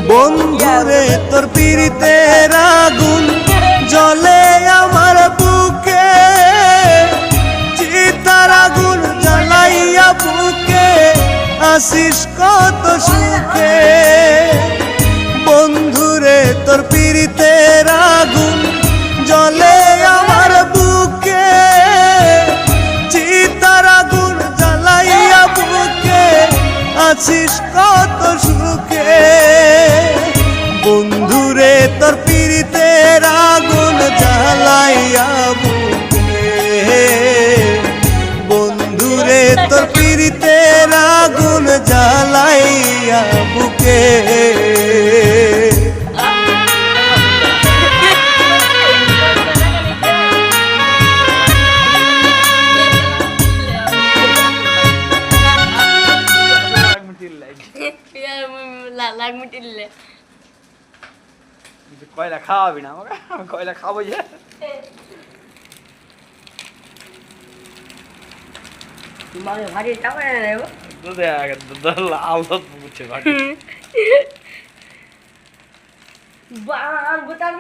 বন্ধুরে তোর পীড়িতের আগুন জ্বলে আমার বুকে, চিতার আগুন জ্বালাইয়া বুকে আসিস কত সুখে। বন্ধুরে তোর পীড়িতের আগুন জ্বলে আমার বুকে, চিতার আগুন জ্বালাইয়া বুকে আসিস কত সুখে। বন্ধুরে তোর পীড়িতের আগুন জ্বালাইয়া বুকে, বন্ধুরে তোর পীড়িতের আগুন জ্বালাইয়া বুকে। কয়লা খাওয়াবি না আমাকে? আমি কয়লা খাবো যে ভারী টাকা নেব আলদা বুঝছে গোটাল